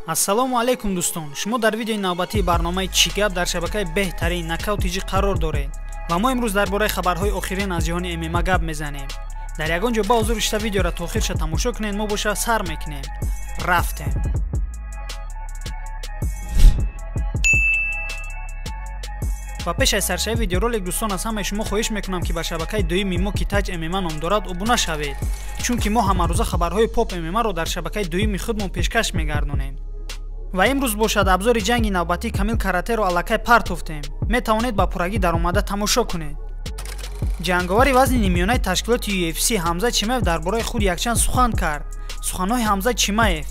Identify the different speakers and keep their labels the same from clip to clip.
Speaker 1: ассалому алайкум дӯстон, шумо дар видеои навбатии барномаи Чӣ гап дар шабакаи беҳтарин нокаутиҷӣ қарор доред ва мо имрӯз дар бораи хабарҳои охирин аз ҷаҳони ММА гап мезанем. дар ягон ҷо ба ҳузур ишта видеоро то охирша тамошо кунед, мо боша сар мекунем. рафтем. ва пеш аз саршави видеоролик дӯстон, аз ҳамаи шумо хоҳиш мекунам ки ба шабакаи дуюми мо ки Таҷ ММА ном дорад обуна шавед, чунки мо ҳамарӯза хабарҳои поп ММА-ро дар шабакаи дуюми худмон пешкаш мегардонем. ва имрӯз бошад абзори ҷанги навбатии Камил Каратеро аллакай партофтем. метавонед ба пуррагӣ даромада тамошо кунед. ҷанговари вазни нимёнаи ташкилоти UFC Ҳамза Чимаев дар бораи худ якчанд сухан кард. суханҳои Ҳамза Чимаев: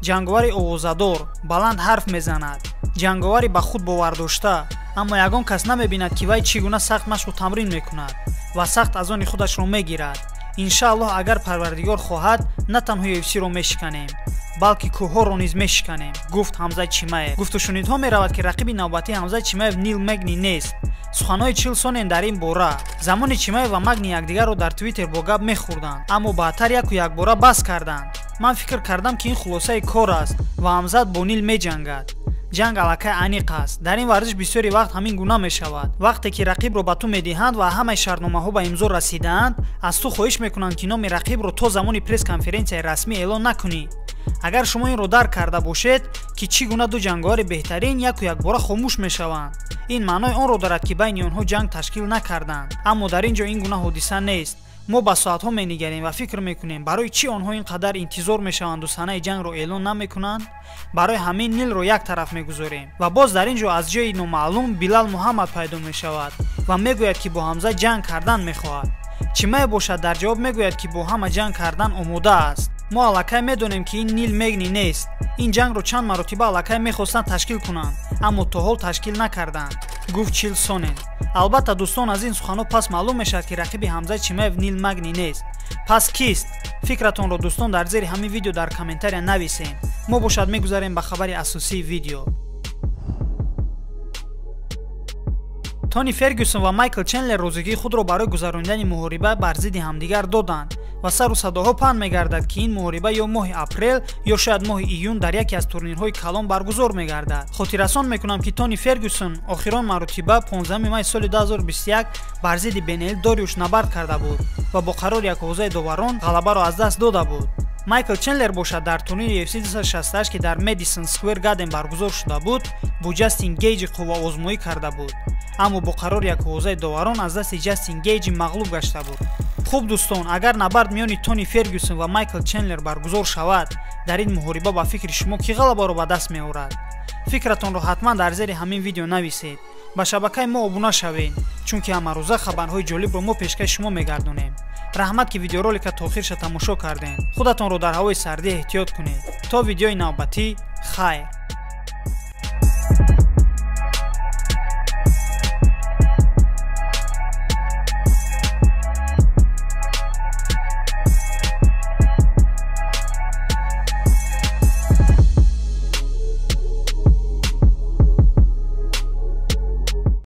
Speaker 1: ҷанговари овозадор, баланд ҳарф мезанад, ҷанговари ба худ бовардошта, аммо ягон кас намебинад ки вай чӣ гуна сахт машқу тамрин мекунад ва сахт аз они худашро мегирад. иншааллоҳ агар Парвардигор хоҳад, на танҳо UFC-ро мешиканем, балки кӯҳҳоро низ мешиканем, гуфт Ҳамза Чимаев. гуфтушунидҳо меравад ки рақиби навбатии Ҳамза Чимаев Нил Магни нест. суханҳои 40 сонен дар ин бора. замони Чимаев ва Магни якдигарро дар Твиттер бо гап мехӯрданд, аммо баъдтар яку якбора бас карданд. ман фикр кардам ки ин хулосаи кор аст ва Ҳамзат бо Нил меҷангад. ҷанг аллакай аниқ аст. дар ин варзиш бисёри вақт ҳамин гуна мешавад. вақте ки рақибро ба ту медиҳанд ва ҳамаи шартномаҳо ба имзо расидаанд, аз ту хоҳиш мекунанд ки номи рақибро то замони пресс-конференсияи расмӣ эълон накунӣ. агар шумо инро дарк карда бошед ки чӣ гуна ду ҷанговари беҳтарин яку якбора хомӯш мешаванд, ин маънои онро дорад ки байни онҳо ҷанг ташкил накарданд. аммо дар ин ҷо ин гуна ҳодиса нест. мо ба соатҳо менигарем ва фикр мекунем барои чӣ онҳо ин қадар интизор мешаванду санаи ҷангро эълон намекунанд. барои ҳамин Нилро як тараф мегузорем ва боз дар ин ҷо аз ҷои номаълум Билал Муҳаммад пайдо мешавад ва мегӯяд ки бо Ҳамза ҷанг кардан мехоҳад. Чимаев бошад дар ҷавоб мегӯяд ки бо ҳама ҷанг кардан омода аст. мо аллакай медонем ки ин Нил Магни нест. ин ҷангро чанд маротиба аллакай мехостанд ташкил кунанд, аммо то ҳол ташкил накарданд, гуфт Чил Сонен. албатта дӯстон, аз ин суханҳо пас маълум мешавад ки рақиби Ҳамза Чимаев Нил Магни нест. пас кист? фикратонро дӯстон дар зери ҳамин видео дар комментария нависем. мо бошад мегузарем ба хабари асосии видео. Тони Фергюсон ва Майкл Чендлер розигии худро барои гузарондани муҳориба бар зидди ҳамдигар доданд ва сару садоҳо паҳн мегардад ки ин муҳориба ё моҳи апрел ё шояд моҳи июн дар яке аз турнирҳои калон баргузор мегардад. хотиррасон мекунам ки Тони Фергюсон охирон маротиба 15 май соли 2021 бар зидди Бенеил Дориуш набард карда буд ва бо қарори якҳозаи доварон ғалабаро аз даст дода буд. Майкл Чендлер бошад дар турнири UFC 268 ки дар Madison Square Garden баргузор шуда буд, бо Ҷастин Гейҷи қувваозмоӣ карда буд, аммо бо қарори якҳозаи доварон аз дасти Ҷастин Гейҷи мағлуб гашта буд. хуб дӯстон, агар набард миёни Тони Фергюсон ва Майкл Чендлер баргузор шавад, дар ин муҳориба ба фикри шумо ки ғалабаро ба даст меорад? фикратонро ҳатман дар зери ҳамин видео нависед. ба шабакаи мо обуна шавед, чунки ҳамарӯза хабарҳои ҷолибро мо пешкаши шумо мегардонем. раҳмат ки видеоролика то охирша тамошо кардем. худатонро дар ҳавои сардӣ эҳтиёт кунед. то видеои навбатӣ, хайр.